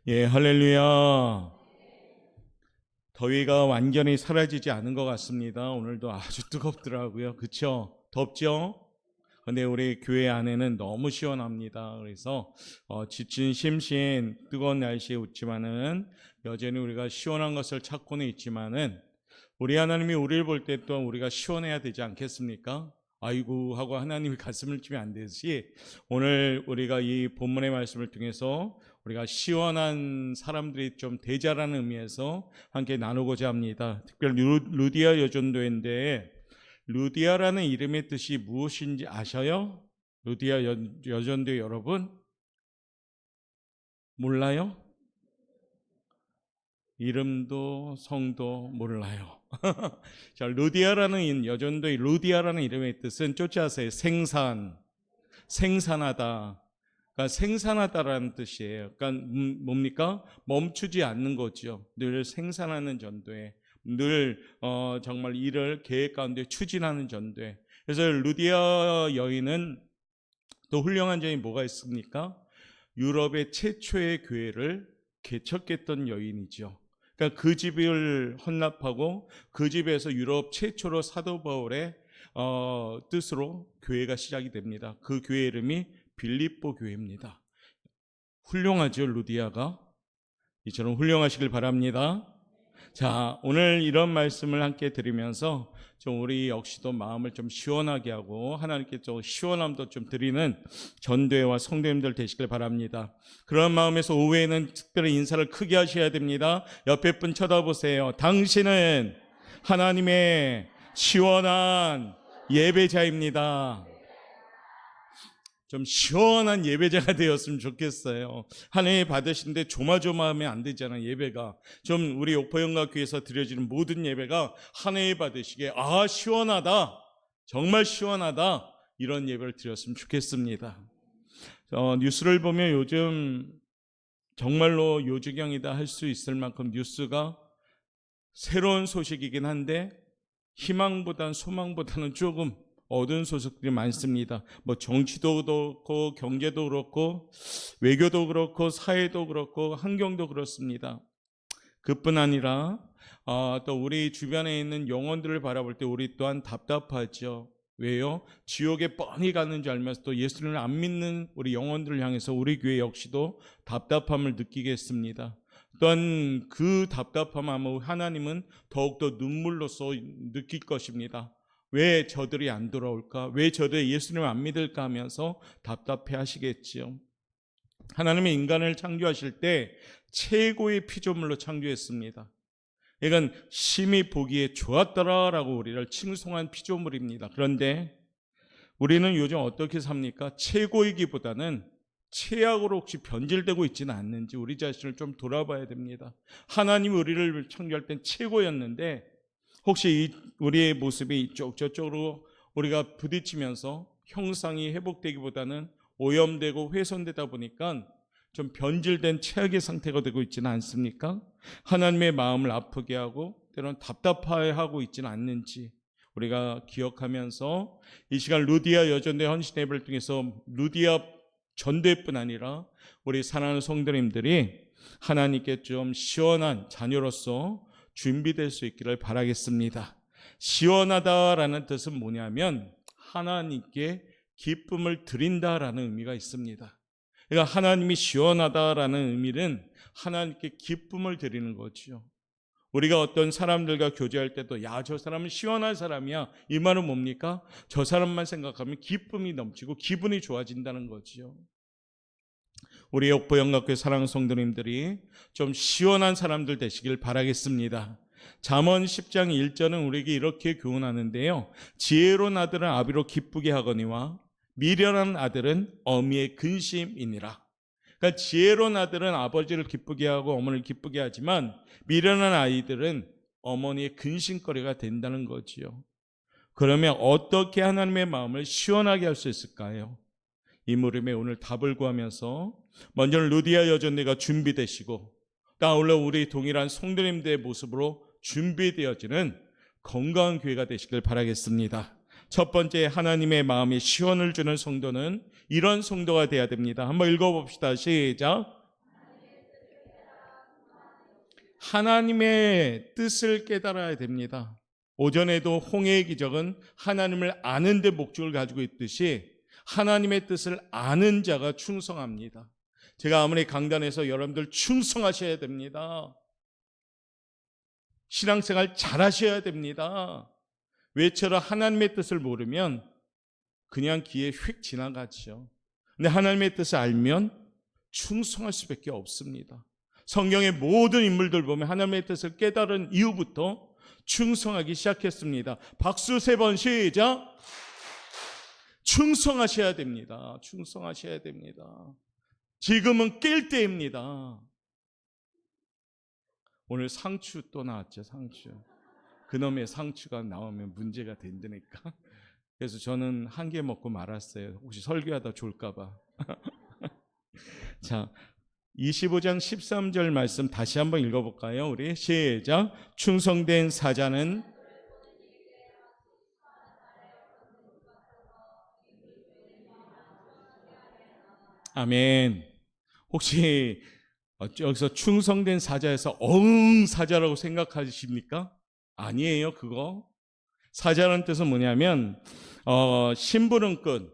예, 할렐루야. 더위가 완전히 사라지지 않은 것 같습니다. 오늘도 아주 뜨겁더라고요. 그쵸? 덥죠? 근데 우리 교회 안에는 너무 시원합니다. 그래서 지친 심신 뜨거운 날씨에 웃지만은 여전히 우리가 시원한 것을 찾고는 있지만은 우리 하나님이 우리를 볼 때 또한 우리가 시원해야 되지 않겠습니까? 아이고 하고 하나님이 가슴을 치면 안 되듯이 오늘 우리가 이 본문의 말씀을 통해서 우리가 시원한 사람들이 좀 되자라는 의미에서 함께 나누고자 합니다. 특별히 루디아 여전도인데 루디아라는 이름의 뜻이 무엇인지 아셔요? 루디아 여전도 여러분 몰라요? 이름도 성도 몰라요. 자, 루디아라는 여전도의 루디아라는 이름의 뜻은 쫓아서 생산, 생산하다. 그러니까 생산하다라는 뜻이에요. 그러니까 뭡니까? 멈추지 않는 거죠. 늘 생산하는 전도에, 늘 정말 일을 계획 가운데 추진하는 전도에. 그래서 루디아 여인은 또 훌륭한 점이 뭐가 있습니까? 유럽의 최초의 교회를 개척했던 여인이죠. 그러니까 그 집을 헌납하고 그 집에서 유럽 최초로 사도 바울의 뜻으로 교회가 시작이 됩니다. 그 교회 이름이 빌립보 교회입니다. 훌륭하죠, 루디아가. 이처럼 훌륭하시길 바랍니다. 자, 오늘 이런 말씀을 함께 드리면서 좀 우리 역시도 마음을 좀 시원하게 하고 하나님께 좀 시원함도 좀 드리는 전도회와 성도님들 되시길 바랍니다. 그런 마음에서 오후에는 특별히 인사를 크게 하셔야 됩니다. 옆에 분 쳐다보세요. 당신은 하나님의 시원한 예배자입니다. 좀 시원한 예배자가 되었으면 좋겠어요. 하나님 받으시는데 조마조마하면 안 되잖아요. 예배가 좀 우리 옥포영각교회에서 드려지는 모든 예배가 하나님 받으시기에 아 시원하다, 정말 시원하다, 이런 예배를 드렸으면 좋겠습니다. 뉴스를 보면 요즘 정말로 요지경이다 할 수 있을 만큼 뉴스가 새로운 소식이긴 한데 희망보다는 소망보다는 조금 어두운 소식들이 많습니다. 뭐 정치도 그렇고 경제도 그렇고 외교도 그렇고 사회도 그렇고 환경도 그렇습니다. 그뿐 아니라 또 우리 주변에 있는 영혼들을 바라볼 때 우리 또한 답답하죠. 왜요? 지옥에 뻔히 가는 줄 알면서 또 예수님을 안 믿는 우리 영혼들을 향해서 우리 교회 역시도 답답함을 느끼겠습니다. 또한 그 답답함 아마 하나님은 더욱더 눈물로써 느낄 것입니다. 왜 저들이 안 돌아올까? 왜 저들이 예수님을 안 믿을까 하면서 답답해 하시겠지요. 하나님이 인간을 창조하실 때 최고의 피조물로 창조했습니다. 이건 심히 보기에 좋았더라라고 우리를 칭송한 피조물입니다. 그런데 우리는 요즘 어떻게 삽니까? 최고이기보다는 최악으로 혹시 변질되고 있지는 않는지 우리 자신을 좀 돌아봐야 됩니다. 하나님이 우리를 창조할 땐 최고였는데 혹시 우리의 모습이 이쪽 저쪽으로 우리가 부딪히면서 형상이 회복되기보다는 오염되고 훼손되다 보니까 좀 변질된 최악의 상태가 되고 있지는 않습니까? 하나님의 마음을 아프게 하고 때로는 답답해하고 있지는 않는지 우리가 기억하면서 이 시간 루디아 여전대 헌신 예배를 통해서 루디아 전대뿐 아니라 우리 사랑하는 성도님들이 하나님께 좀 시원한 자녀로서 준비될 수 있기를 바라겠습니다. 시원하다라는 뜻은 뭐냐면 하나님께 기쁨을 드린다라는 의미가 있습니다. 그러니까 하나님이 시원하다라는 의미는 하나님께 기쁨을 드리는 거죠. 우리가 어떤 사람들과 교제할 때도 야, 저 사람은 시원한 사람이야, 이 말은 뭡니까? 저 사람만 생각하면 기쁨이 넘치고 기분이 좋아진다는 거죠. 우리 옥포영각교회 사랑하는 성도님들이 좀 시원한 사람들 되시길 바라겠습니다. 잠언 10장 1절은 우리에게 이렇게 교훈하는데요. 지혜로운 아들은 아비로 기쁘게 하거니와 미련한 아들은 어미의 근심이니라. 그러니까 지혜로운 아들은 아버지를 기쁘게 하고 어머니를 기쁘게 하지만 미련한 아이들은 어머니의 근심거리가 된다는 거지요. 그러면 어떻게 하나님의 마음을 시원하게 할 수 있을까요? 이 물음에 오늘 답을 구하면서 먼저는 루디아 여전대가 준비되시고 따올라 우리 동일한 성도님들의 모습으로 준비되어지는 건강한 교회가 되시길 바라겠습니다. 첫 번째, 하나님의 마음에 시원을 주는 성도는 이런 성도가 되어야 됩니다. 한번 읽어봅시다. 시작. 하나님의 뜻을 깨달아야 됩니다. 오전에도 홍해의 기적은 하나님을 아는 데 목적을 가지고 있듯이 하나님의 뜻을 아는 자가 충성합니다. 제가 아무리 강단해서 여러분들 충성하셔야 됩니다. 신앙생활 잘하셔야 됩니다. 왜처럼 하나님의 뜻을 모르면 그냥 귀에 휙 지나가죠. 근데 하나님의 뜻을 알면 충성할 수밖에 없습니다. 성경의 모든 인물들 보면 하나님의 뜻을 깨달은 이후부터 충성하기 시작했습니다. 박수 3번 시작. 충성하셔야 됩니다. 충성하셔야 됩니다. 지금은 깰 때입니다. 오늘 상추 또 나왔죠. 상추. 그놈의 상추가 나오면 문제가 된다니까. 그래서 저는 한 개 먹고 말았어요. 혹시 설교하다 졸까 봐. 자, 25장 13절 말씀 다시 한번 읽어볼까요? 우리 시작. 충성된 사자는 아멘. 혹시 여기서 충성된 사자에서 사자라고 생각하십니까? 아니에요. 그거 사자라는 뜻은 뭐냐면 심부름꾼,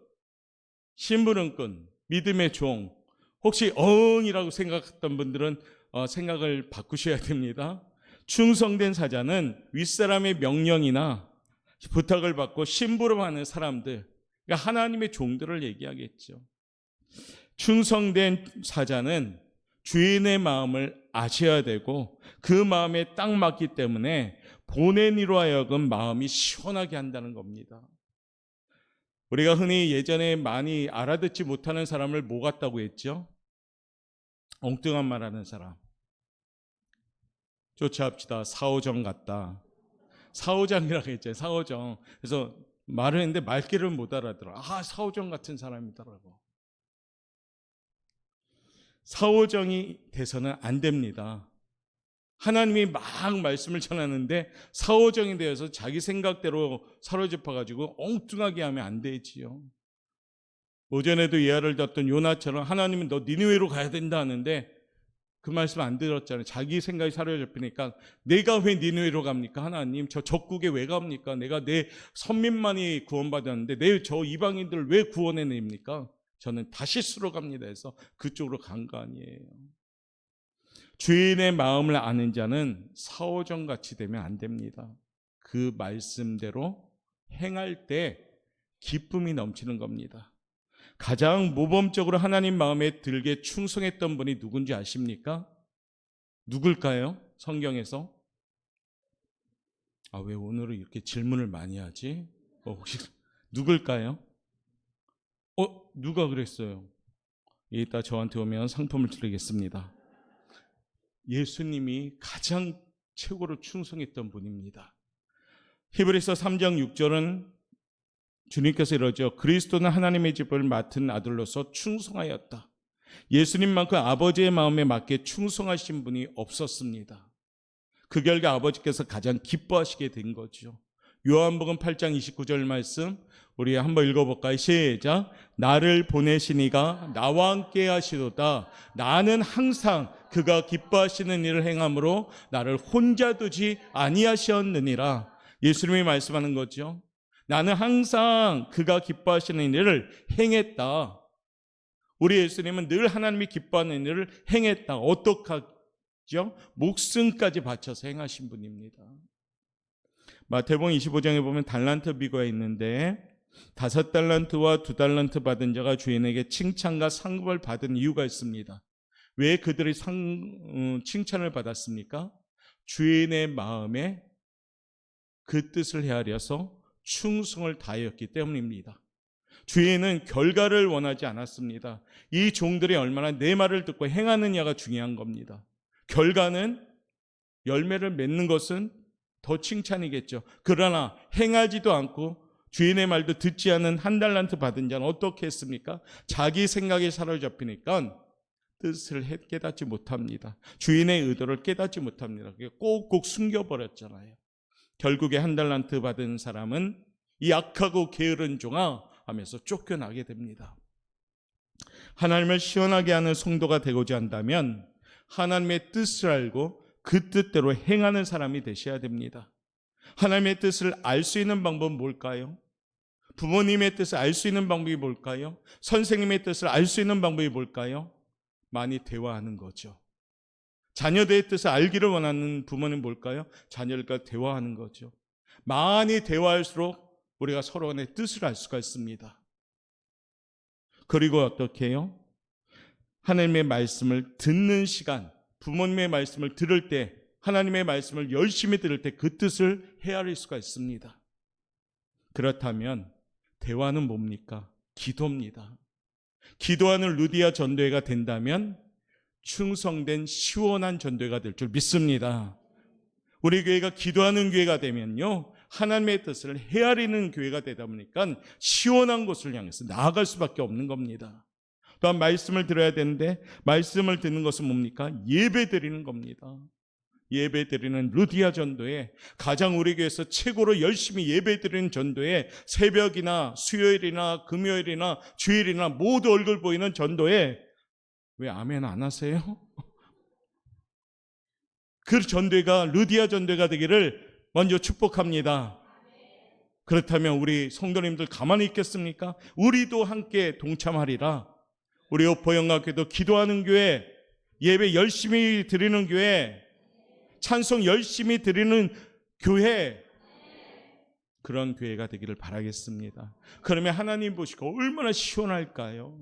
믿음의 종. 혹시 이라고 생각했던 분들은 생각을 바꾸셔야 됩니다. 충성된 사자는 윗사람의 명령이나 부탁을 받고 심부름하는 사람들, 그러니까 하나님의 종들을 얘기하겠죠. 충성된 사자는 주인의 마음을 아셔야 되고 그 마음에 딱 맞기 때문에 보낸 이로 하여금 마음이 시원하게 한다는 겁니다. 우리가 흔히 예전에 많이 알아듣지 못하는 사람을 뭐 같다고 했죠? 엉뚱한 말하는 사람. 쫓아합시다. 사오정 같다. 사오장이라고 했죠. 사오정. 그래서 말을 했는데 말귀를 못 알아들어. 사오정 같은 사람이더라고. 사오정이 돼서는 안 됩니다. 하나님이 막 말씀을 전하는데 사오정이 되어서 자기 생각대로 사로잡혀가지고 엉뚱하게 하면 안 되지요. 오전에도 예화를 듣던 요나처럼 하나님은 너 니느웨로 가야 된다 하는데 그 말씀 안 들었잖아요. 자기 생각이 사로잡히니까 내가 왜 니느웨로 갑니까? 하나님 저 적국에 왜 갑니까? 내가 내 선민만이 구원받았는데 내 저 이방인들 왜 구원해냅니까? 저는 다시스로 갑니다 해서 그쪽으로 간 거 아니에요. 주인의 마음을 아는 자는 사오정같이 되면 안 됩니다. 그 말씀대로 행할 때 기쁨이 넘치는 겁니다. 가장 모범적으로 하나님 마음에 들게 충성했던 분이 누군지 아십니까? 누굴까요? 성경에서? 왜 오늘은 이렇게 질문을 많이 하지? 혹시 누굴까요? 누가 그랬어요? 이따 저한테 오면 상품을 드리겠습니다. 예수님이 가장 최고로 충성했던 분입니다. 히브리서 3장 6절은 주님께서 이러죠. 그리스도는 하나님의 직분을 맡은 아들로서 충성하였다. 예수님만큼 아버지의 마음에 맞게 충성하신 분이 없었습니다. 그 결과 아버지께서 가장 기뻐하시게 된 거죠. 요한복음 8장 29절 말씀 우리 한번 읽어볼까요? 시작. 나를 보내신 이가 나와 함께 하시도다. 나는 항상 그가 기뻐하시는 일을 행함으로 나를 혼자 두지 아니하셨느니라. 예수님이 말씀하는 거죠. 나는 항상 그가 기뻐하시는 일을 행했다. 우리 예수님은 늘 하나님이 기뻐하는 일을 행했다. 어떡하죠? 목숨까지 바쳐서 행하신 분입니다. 마태복음 25장에 보면 달란트 비유가 있는데 5달란트와 2달란트 받은 자가 주인에게 칭찬과 상급을 받은 이유가 있습니다. 왜 그들이 칭찬을 받았습니까? 주인의 마음에 그 뜻을 헤아려서 충성을 다하였기 때문입니다. 주인은 결과를 원하지 않았습니다. 이 종들이 얼마나 내 말을 듣고 행하느냐가 중요한 겁니다. 결과는 열매를 맺는 것은 더 칭찬이겠죠. 그러나 행하지도 않고 주인의 말도 듣지 않은 1달란트 받은 자는 어떻게 했습니까? 자기 생각에 사로잡히니까 뜻을 깨닫지 못합니다. 주인의 의도를 깨닫지 못합니다. 꼭꼭 숨겨버렸잖아요. 결국에 1달란트 받은 사람은 이 악하고 게으른 종아 하면서 쫓겨나게 됩니다. 하나님을 시원하게 하는 성도가 되고자 한다면 하나님의 뜻을 알고 그 뜻대로 행하는 사람이 되셔야 됩니다. 하나님의 뜻을 알 수 있는 방법은 뭘까요? 부모님의 뜻을 알 수 있는 방법이 뭘까요? 선생님의 뜻을 알 수 있는 방법이 뭘까요? 많이 대화하는 거죠. 자녀들의 뜻을 알기를 원하는 부모는 뭘까요? 자녀들과 대화하는 거죠. 많이 대화할수록 우리가 서로 간의 뜻을 알 수가 있습니다. 그리고 어떻게 해요? 하나님의 말씀을 듣는 시간, 부모님의 말씀을 들을 때, 하나님의 말씀을 열심히 들을 때 그 뜻을 헤아릴 수가 있습니다. 그렇다면 대화는 뭡니까? 기도입니다. 기도하는 루디아 전도회가 된다면 충성된 시원한 전도회가 될 줄 믿습니다. 우리 교회가 기도하는 교회가 되면요, 하나님의 뜻을 헤아리는 교회가 되다 보니까 시원한 곳을 향해서 나아갈 수밖에 없는 겁니다. 또한 말씀을 들어야 되는데 말씀을 듣는 것은 뭡니까? 예배 드리는 겁니다. 예배 드리는 루디아 전도회, 가장 우리 교회에서 최고로 열심히 예배 드리는 전도회, 새벽이나 수요일이나 금요일이나 주일이나 모두 얼굴 보이는 전도회, 왜 아멘 안 하세요? 그 전도회가 루디아 전도회가 되기를 먼저 축복합니다. 그렇다면 우리 성도님들 가만히 있겠습니까? 우리도 함께 동참하리라. 우리 오포영학교도 기도하는 교회, 예배 열심히 드리는 교회, 찬송 열심히 드리는 교회, 그런 교회가 되기를 바라겠습니다. 그러면 하나님 보시고 얼마나 시원할까요?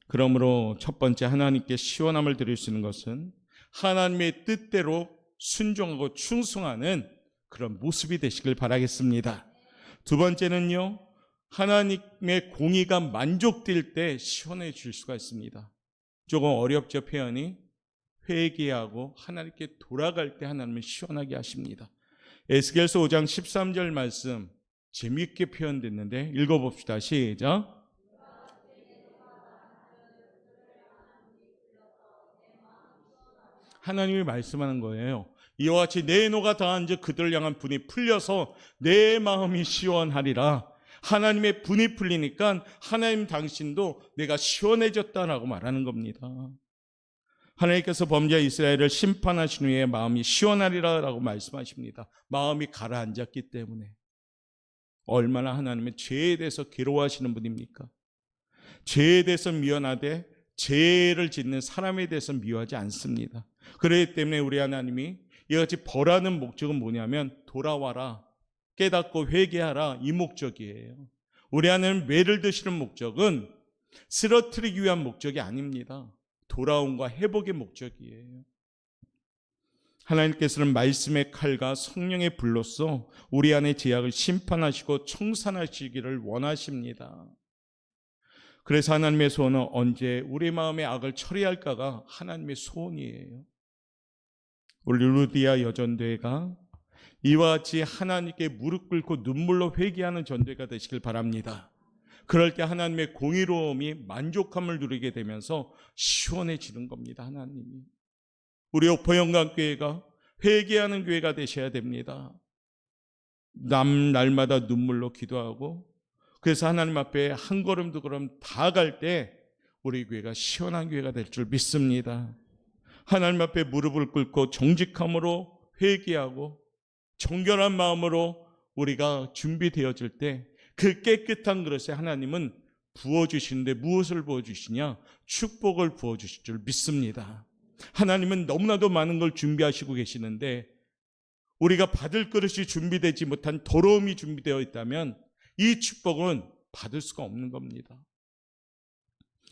그러므로 첫 번째 하나님께 시원함을 드릴 수 있는 것은 하나님의 뜻대로 순종하고 충성하는 그런 모습이 되시길 바라겠습니다. 두 번째는요, 하나님의 공의가 만족될 때 시원해질 수가 있습니다. 조금 어렵죠, 표현이. 회개하고 하나님께 돌아갈 때 하나님은 시원하게 하십니다. 에스겔서 5장 13절 말씀 재미있게 표현됐는데 읽어봅시다. 시작. 하나님이 말씀하는 거예요. 이와 같이 내 노가 다한 즉 그들을 향한 분이 풀려서 내 마음이 시원하리라. 하나님의 분이 풀리니까 하나님 당신도 내가 시원해졌다라고 말하는 겁니다. 하나님께서 범죄 이스라엘을 심판하신 후에 마음이 시원하리라라고 말씀하십니다. 마음이 가라앉았기 때문에. 얼마나 하나님은 죄에 대해서 괴로워하시는 분입니까? 죄에 대해서 미워하되 죄를 짓는 사람에 대해서 미워하지 않습니다. 그렇기 때문에 우리 하나님이 이같이 벌하는 목적은 뭐냐면 돌아와라, 깨닫고 회개하라, 이 목적이에요. 우리 하나님 매를 드시는 목적은 쓰러뜨리기 위한 목적이 아닙니다. 돌아옴과 회복의 목적이에요. 하나님께서는 말씀의 칼과 성령의 불로써 우리 안의 죄악을 심판하시고 청산하시기를 원하십니다. 그래서 하나님의 소원은 언제 우리 마음의 악을 처리할까가 하나님의 소원이에요. 우리 루디아 여전대회가 이와 같이 하나님께 무릎 꿇고 눈물로 회개하는 전도회가 되시길 바랍니다. 그럴 때 하나님의 공의로움이 만족함을 누리게 되면서 시원해지는 겁니다. 하나님이. 우리 오포영광교회가 회개하는 교회가 되셔야 됩니다. 날마다 눈물로 기도하고, 그래서 하나님 앞에 한 걸음 두 걸음 다가갈 때 우리 교회가 시원한 교회가 될 줄 믿습니다. 하나님 앞에 무릎을 꿇고 정직함으로 회개하고 정결한 마음으로 우리가 준비되어질 때 그 깨끗한 그릇에 하나님은 부어주시는데 무엇을 부어주시냐? 축복을 부어주실 줄 믿습니다. 하나님은 너무나도 많은 걸 준비하시고 계시는데 우리가 받을 그릇이 준비되지 못한 더러움이 준비되어 있다면 이 축복은 받을 수가 없는 겁니다.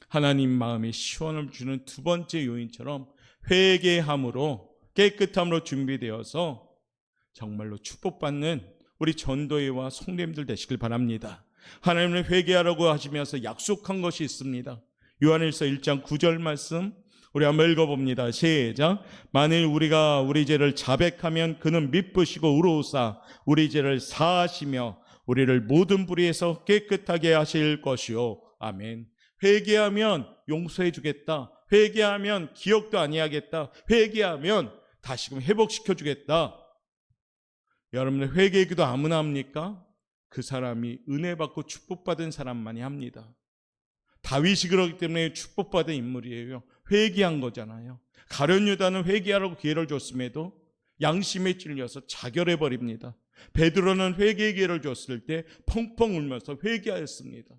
하나님 마음에 시원함을 주는 두 번째 요인처럼 회개함으로 깨끗함으로 준비되어서 정말로 축복받는 우리 전도회와 성도님들 되시길 바랍니다. 하나님을 회개하라고 하시면서 약속한 것이 있습니다. 요한일서 1장 9절 말씀 우리 한번 읽어봅니다. 시작. 만일 우리가 우리 죄를 자백하면 그는 미쁘시고 의로우사 우리 죄를 사하시며 우리를 모든 불의에서 깨끗하게 하실 것이요. 아멘. 회개하면 용서해 주겠다. 회개하면 기억도 아니하겠다. 회개하면 다시금 회복시켜 주겠다. 여러분의 회개의 기도 아무나 합니까? 그 사람이 은혜 받고 축복받은 사람만이 합니다. 다윗이 그렇기 때문에 축복받은 인물이에요. 회개한 거잖아요. 가룟 유다는 회개하라고 기회를 줬음에도 양심에 찔려서 자결해 버립니다. 베드로는 회개의 기회를 줬을 때 펑펑 울면서 회개하였습니다.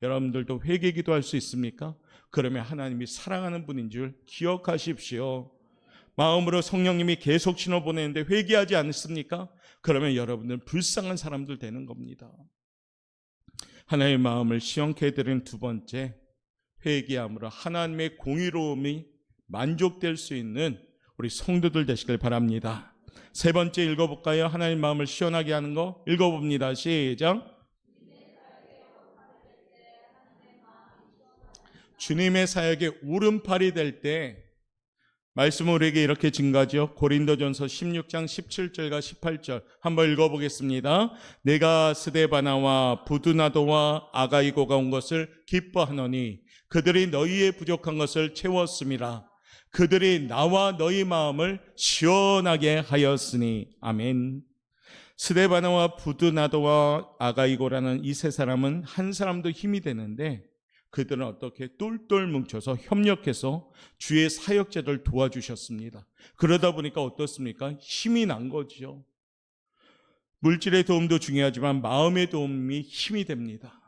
여러분들도 회개 기도할 수 있습니까? 그러면 하나님이 사랑하는 분인 줄 기억하십시오. 마음으로 성령님이 계속 신호 보내는데 회개하지 않습니까? 그러면 여러분들은 불쌍한 사람들 되는 겁니다. 하나님의 마음을 시원케 해드리는 두 번째, 회개함으로 하나님의 공의로움이 만족될 수 있는 우리 성도들 되시길 바랍니다. 세 번째 읽어볼까요? 하나님 마음을 시원하게 하는 거 읽어봅니다. 시작. 주님의 사역에 오른팔이 될 때 말씀은 우리에게 이렇게 증가하죠. 고린도전서 16장 17절과 18절 한번 읽어보겠습니다. 내가 스데바나와 부두나도와 아가이고가 온 것을 기뻐하노니 그들이 너희의 부족한 것을 채웠음이라. 그들이 나와 너희 마음을 시원하게 하였으니. 아멘. 스데바나와 부두나도와 아가이고라는 이 세 사람은 한 사람도 힘이 되는데 그들은 어떻게 똘똘 뭉쳐서 협력해서 주의 사역자를 도와주셨습니다. 그러다 보니까 어떻습니까? 힘이 난 거죠. 물질의 도움도 중요하지만 마음의 도움이 힘이 됩니다.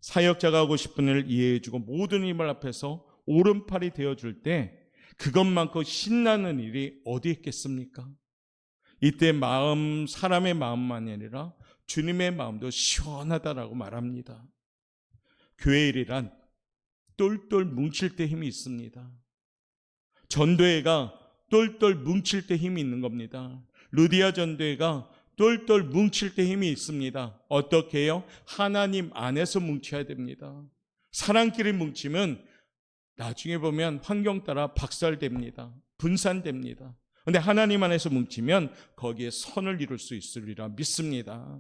사역자가 하고 싶은 일을 이해해주고 모든 힘을 합해서 오른팔이 되어줄 때 그것만큼 신나는 일이 어디 있겠습니까? 이때 마음, 사람의 마음만이 아니라 주님의 마음도 시원하다라고 말합니다. 교회 일이란 똘똘 뭉칠 때 힘이 있습니다. 전도회가 똘똘 뭉칠 때 힘이 있는 겁니다. 루디아 전도회가 똘똘 뭉칠 때 힘이 있습니다. 어떻게 해요? 하나님 안에서 뭉쳐야 됩니다. 사람끼리 뭉치면 나중에 보면 환경 따라 박살됩니다. 분산됩니다. 그런데 하나님 안에서 뭉치면 거기에 선을 이룰 수 있으리라 믿습니다.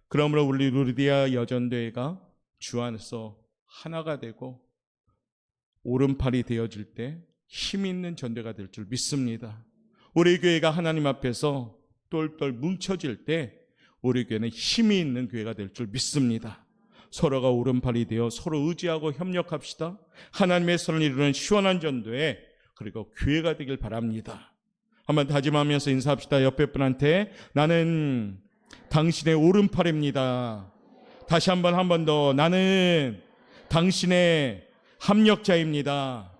그러므로 우리 루디아 여전대회가 주 안에서 하나가 되고 오른팔이 되어질 때 힘 있는 전대가 될 줄 믿습니다. 우리 교회가 하나님 앞에서 똘똘 뭉쳐질 때 우리 교회는 힘이 있는 교회가 될 줄 믿습니다. 서로가 오른팔이 되어 서로 의지하고 협력합시다. 하나님의 선을 이루는 시원한 전도회 그리고 교회가 되길 바랍니다. 한번 다짐하면서 인사합시다. 옆에 분한테 나는 당신의 오른팔입니다. 다시 한 번 더 나는 당신의 합력자입니다.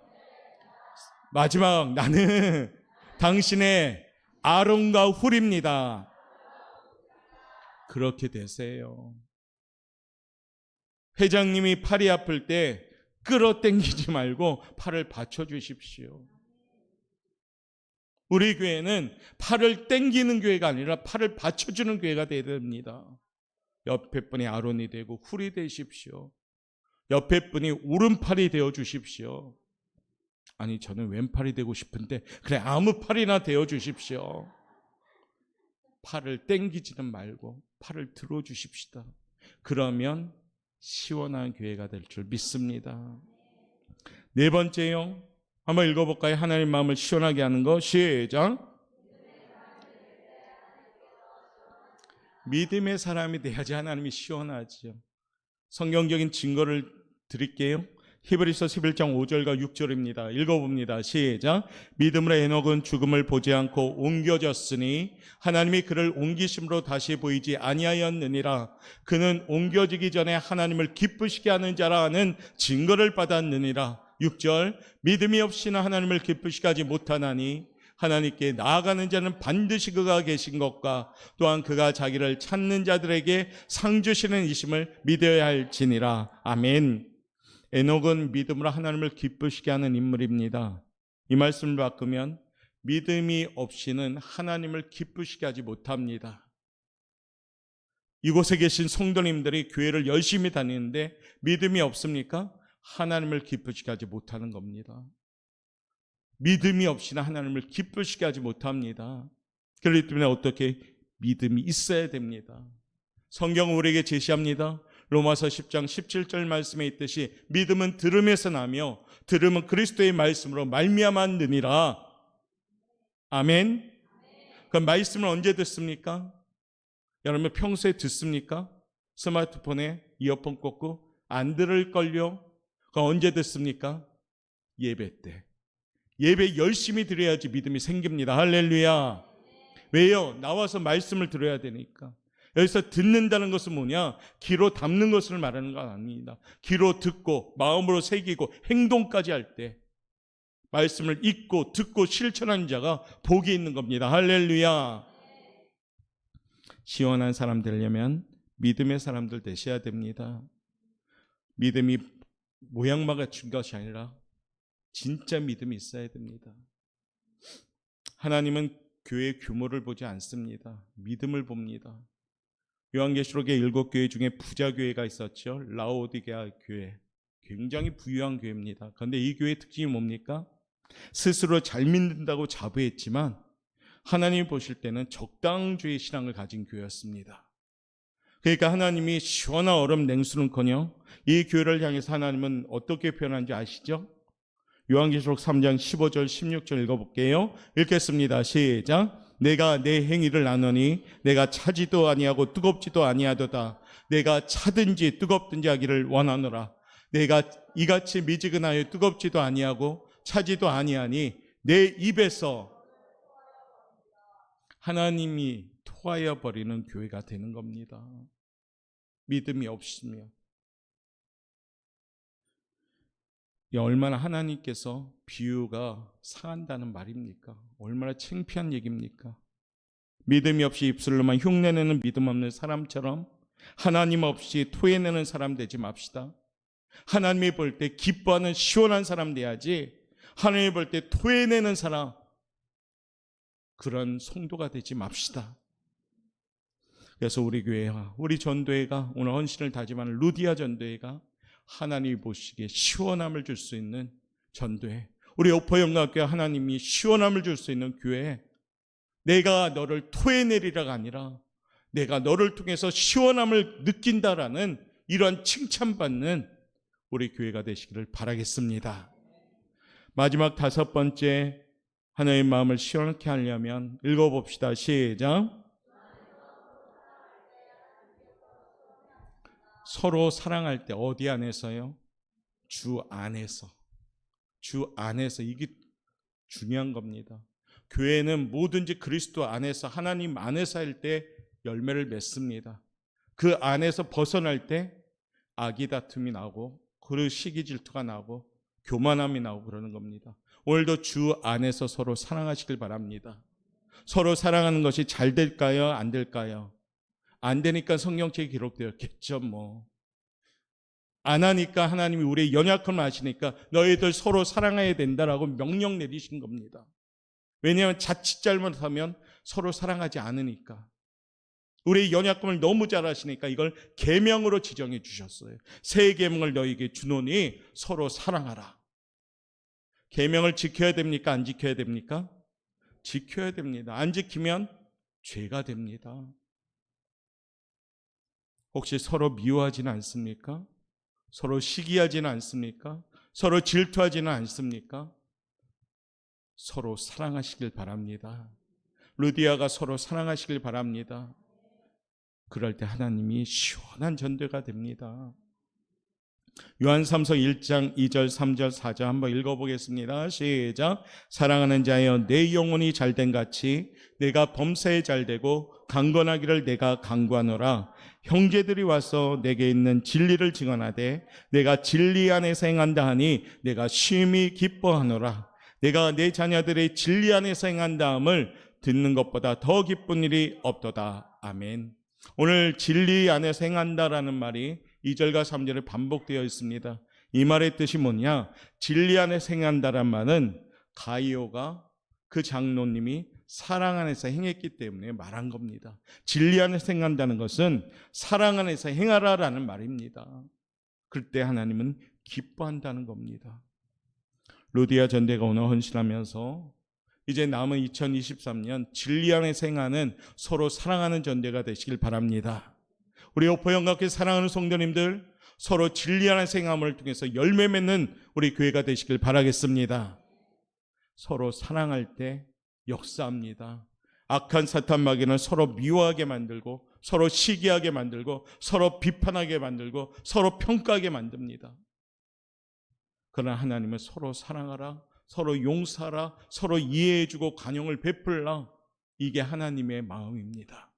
마지막 나는 당신의 아론과 훌입니다. 그렇게 되세요. 회장님이 팔이 아플 때 끌어당기지 말고 팔을 받쳐주십시오. 우리 교회는 팔을 당기는 교회가 아니라 팔을 받쳐주는 교회가 되어야 됩니다. 옆에 분이 아론이 되고 훌이 되십시오. 옆에 분이 오른팔이 되어 주십시오. 아니 저는 왼팔이 되고 싶은데 그래 아무 팔이나 되어 주십시오. 팔을 당기지는 말고 팔을 들어 주십시다. 그러면 시원한 교회가 될 줄 믿습니다. 네 번째요. 한번 읽어볼까요? 하나님 마음을 시원하게 하는 거 시작. 믿음의 사람이 돼야지 하나님이 시원하지요. 성경적인 증거를 드릴게요. 히브리서 11장 5절과 6절입니다. 읽어봅니다. 시작. 믿음으로 에녹은 죽음을 보지 않고 옮겨졌으니 하나님이 그를 옮기심으로 다시 보이지 아니하였느니라. 그는 옮겨지기 전에 하나님을 기쁘시게 하는 자라 하는 증거를 받았느니라. 6절. 믿음이 없이는 하나님을 기쁘시게 하지 못하나니 하나님께 나아가는 자는 반드시 그가 계신 것과 또한 그가 자기를 찾는 자들에게 상 주시는 이심을 믿어야 할지니라. 아멘. 에녹은 믿음으로 하나님을 기쁘시게 하는 인물입니다. 이 말씀을 바꾸면 믿음이 없이는 하나님을 기쁘시게 하지 못합니다. 이곳에 계신 성도님들이 교회를 열심히 다니는데 믿음이 없습니까? 하나님을 기쁘시게 하지 못하는 겁니다. 믿음이 없이는 하나님을 기쁘시게 하지 못합니다. 그렇기 때문에 어떻게 믿음이 있어야 됩니다. 성경은 우리에게 제시합니다. 로마서 10장 17절 말씀에 있듯이 믿음은 들음에서 나며 들음은 그리스도의 말씀으로 말미암아 느니라. 아멘. 그 말씀을 언제 듣습니까? 여러분 평소에 듣습니까? 스마트폰에 이어폰 꽂고 안 들을걸요? 그거 언제 듣습니까? 예배 때. 예배 열심히 드려야지 믿음이 생깁니다. 할렐루야. 왜요? 나와서 말씀을 들어야 되니까. 여기서 듣는다는 것은 뭐냐? 귀로 담는 것을 말하는 건 아닙니다. 귀로 듣고 마음으로 새기고 행동까지 할 때 말씀을 읽고 듣고 실천하는 자가 복이 있는 겁니다. 할렐루야. 시원한 사람 되려면 믿음의 사람들 되셔야 됩니다. 믿음이 모양만 갖춘 것이 아니라 진짜 믿음이 있어야 됩니다. 하나님은 교회의 규모를 보지 않습니다. 믿음을 봅니다. 요한계시록의 7교회 중에 부자 교회가 있었죠. 라오디게아 교회. 굉장히 부유한 교회입니다. 그런데 이 교회의 특징이 뭡니까? 스스로 잘 믿는다고 자부했지만 하나님이 보실 때는 적당주의 신앙을 가진 교회였습니다. 그러니까 하나님이 시원한 얼음 냉수는커녕 이 교회를 향해서 하나님은 어떻게 표현하는지 아시죠? 요한계시록 3장 15절 16절 읽어볼게요. 읽겠습니다. 시작. 내가 내 행위를 아노니 내가 차지도 아니하고 뜨겁지도 아니하도다. 내가 차든지 뜨겁든지 하기를 원하노라. 내가 이같이 미지근하여 뜨겁지도 아니하고 차지도 아니하니 내 입에서 하나님이 토하여 버리는 교회가 되는 겁니다. 믿음이 없으면. 얼마나 하나님께서 비유가 상한다는 말입니까? 얼마나 창피한 얘기입니까? 믿음이 없이 입술로만 흉내내는 믿음 없는 사람처럼 하나님 없이 토해내는 사람 되지 맙시다. 하나님이 볼 때 기뻐하는 시원한 사람 돼야지 하나님이 볼 때 토해내는 사람, 그런 성도가 되지 맙시다. 그래서 우리 교회와 우리 전도회가 오늘 헌신을 다짐하는 루디아 전도회가 하나님이 보시기에 시원함을 줄 수 있는 전도회, 우리 오포영광교회 하나님이 시원함을 줄 수 있는 교회, 내가 너를 토해내리라가 아니라 내가 너를 통해서 시원함을 느낀다라는 이러한 칭찬받는 우리 교회가 되시기를 바라겠습니다. 마지막 5번째, 하나님의 마음을 시원하게 하려면 읽어봅시다. 시작. 서로 사랑할 때 어디 안에서요? 주 안에서. 주 안에서. 이게 중요한 겁니다. 교회는 뭐든지 그리스도 안에서, 하나님 안에서 할 때 열매를 맺습니다. 그 안에서 벗어날 때 악의 다툼이 나고, 그리고 시기 질투가 나고, 교만함이 나오고 그러는 겁니다. 오늘도 주 안에서 서로 사랑하시길 바랍니다. 서로 사랑하는 것이 잘 될까요? 안 될까요? 안 되니까 성경책에 기록되었겠죠. 안 하니까 하나님이 우리의 연약함을 아시니까 너희들 서로 사랑해야 된다라고 명령 내리신 겁니다. 왜냐하면 자칫 잘못하면 서로 사랑하지 않으니까. 우리의 연약함을 너무 잘 아시니까 이걸 계명으로 지정해 주셨어요. 새 계명을 너희에게 주노니 서로 사랑하라. 계명을 지켜야 됩니까? 안 지켜야 됩니까? 지켜야 됩니다. 안 지키면 죄가 됩니다. 혹시 서로 미워하지는 않습니까? 서로 시기하지는 않습니까? 서로 질투하지는 않습니까? 서로 사랑하시길 바랍니다. 루디아가 서로 사랑하시길 바랍니다. 그럴 때 하나님이 시원한 전도가 됩니다. 요한삼서 1장 2절 3절 4절 한번 읽어보겠습니다. 시작. 사랑하는 자여 내 영혼이 잘된 같이 내가 범사에 잘되고 강건하기를 내가 강구하노라. 형제들이 와서 내게 있는 진리를 증언하되 내가 진리 안에서 행한다 하니 내가 심히 기뻐하노라. 내가 내 자녀들의 진리 안에서 행한다함을 듣는 것보다 더 기쁜 일이 없도다. 아멘. 오늘 진리 안에서 행한다라는 말이 2절과 3절에 반복되어 있습니다. 이 말의 뜻이 뭐냐? 진리 안에서 행한다란 말은 가이오가, 그 장로님이 사랑 안에서 행했기 때문에 말한 겁니다. 진리 안에서 행한다는 것은 사랑 안에서 행하라라는 말입니다. 그때 하나님은 기뻐한다는 겁니다. 루디아 전대가 오늘 헌신하면서 이제 남은 2023년 진리 안에서 행하는 서로 사랑하는 전대가 되시길 바랍니다. 우리 오포영광교회 사랑하는 성도님들, 서로 진리 안에서 행함을 통해서 열매 맺는 우리 교회가 되시길 바라겠습니다. 서로 사랑할 때 역사합니다. 악한 사탄 마귀는 서로 미워하게 만들고 서로 시기하게 만들고 서로 비판하게 만들고 서로 평가하게 만듭니다. 그러나 하나님은 서로 사랑하라, 서로 용서하라, 서로 이해해주고 관용을 베풀라. 이게 하나님의 마음입니다.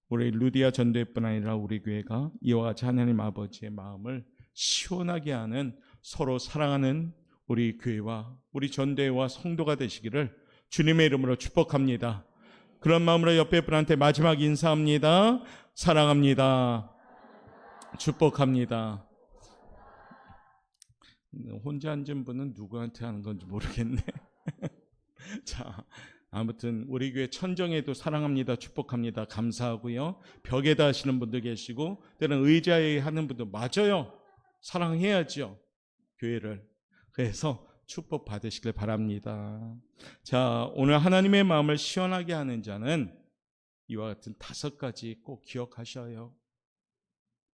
우리 루디아 전도회뿐 아니라 우리 교회가 이와 같이 하나님 아버지의 마음을 시원하게 하는, 서로 사랑하는 우리 교회와 우리 전도회와 성도가 되시기를 주님의 이름으로 축복합니다. 그런 마음으로 옆에 분한테 마지막 인사합니다. 사랑합니다. 축복합니다. 혼자 앉은 분은 누구한테 하는 건지 모르겠네. 자, 아무튼 우리 교회 천정에도 사랑합니다, 축복합니다, 감사하고요. 벽에다 하시는 분도 계시고 때는 의자에 하는 분도, 맞아요. 사랑해야죠, 교회를. 그래서 축복 받으시길 바랍니다. 자, 오늘 하나님의 마음을 시원하게 하는 자는 이와 같은 5가지 꼭 기억하셔요.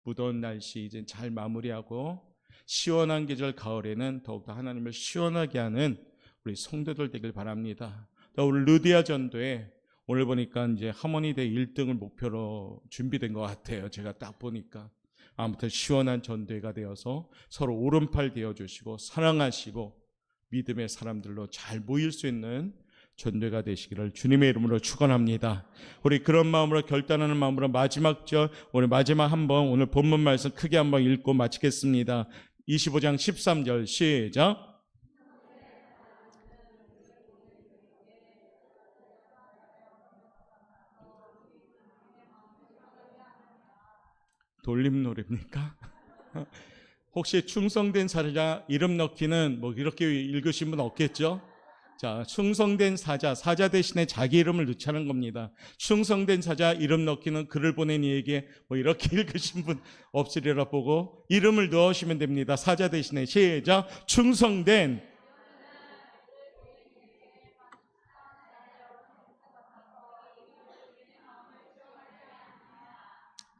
무더운 날씨 이제 잘 마무리하고 시원한 계절 가을에는 더욱더 하나님을 시원하게 하는 우리 성도들 되길 바랍니다. 우리 루디아 전도에 오늘 보니까 이제 하모니대 1등을 목표로 준비된 것 같아요. 제가 딱 보니까. 아무튼 시원한 전도회가 되어서 서로 오른팔 되어주시고 사랑하시고 믿음의 사람들로 잘 모일 수 있는 전도회가 되시기를 주님의 이름으로 축원합니다. 우리 그런 마음으로, 결단하는 마음으로 마지막 절, 오늘 마지막 한번 오늘 본문 말씀 크게 한번 읽고 마치겠습니다. 25장 13절 시작. 돌림노래입니까? 혹시 충성된 사자 이름 넣기는 뭐 이렇게 읽으신 분 없겠죠? 자, 충성된 사자 대신에 자기 이름을 넣자는 겁니다. 충성된 사자 이름 넣기는 글을 보낸 이에게 뭐 이렇게 읽으신 분 없으리라 보고 이름을 넣으시면 됩니다. 사자 대신에. 시작. 충성된.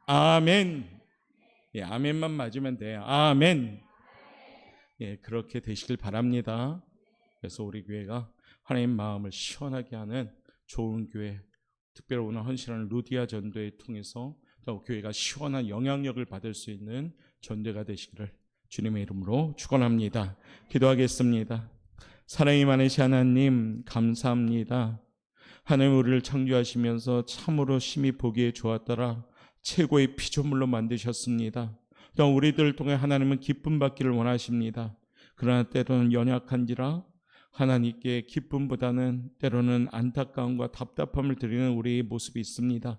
아멘. 예, 아멘만 맞으면 돼요. 아멘. 예, 그렇게 되시길 바랍니다. 그래서 우리 교회가 하나님 마음을 시원하게 하는 좋은 교회, 특별히 오늘 헌신하는 루디아 전도회 통해서 교회가 시원한 영향력을 받을 수 있는 전도가 되시기를 주님의 이름으로 축원합니다. 기도하겠습니다. 사랑이 많으신 하나님 감사합니다. 하나님 우리를 창조하시면서 참으로 심히 보기에 좋았더라 최고의 피조물로 만드셨습니다. 또 우리들을 통해 하나님은 기쁨 받기를 원하십니다. 그러나 때로는 연약한지라 하나님께 기쁨보다는 때로는 안타까움과 답답함을 드리는 우리의 모습이 있습니다.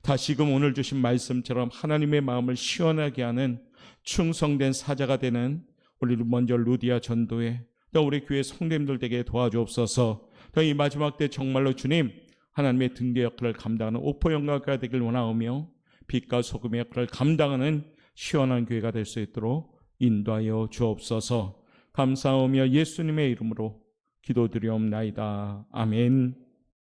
다시금 오늘 주신 말씀처럼 하나님의 마음을 시원하게 하는 충성된 사자가 되는 우리 먼저 루디아 전도회, 또 우리 교회 성도님들 되게 도와주옵소서. 또 이 마지막 때 정말로 주님 하나님의 등대 역할을 감당하는 오포 영가가 되길 원하오며 빛과 소금의 역할을 감당하는 시원한 교회가 될 수 있도록 인도하여 주옵소서. 감사하며 예수님의 이름으로 기도드리옵나이다. 아멘.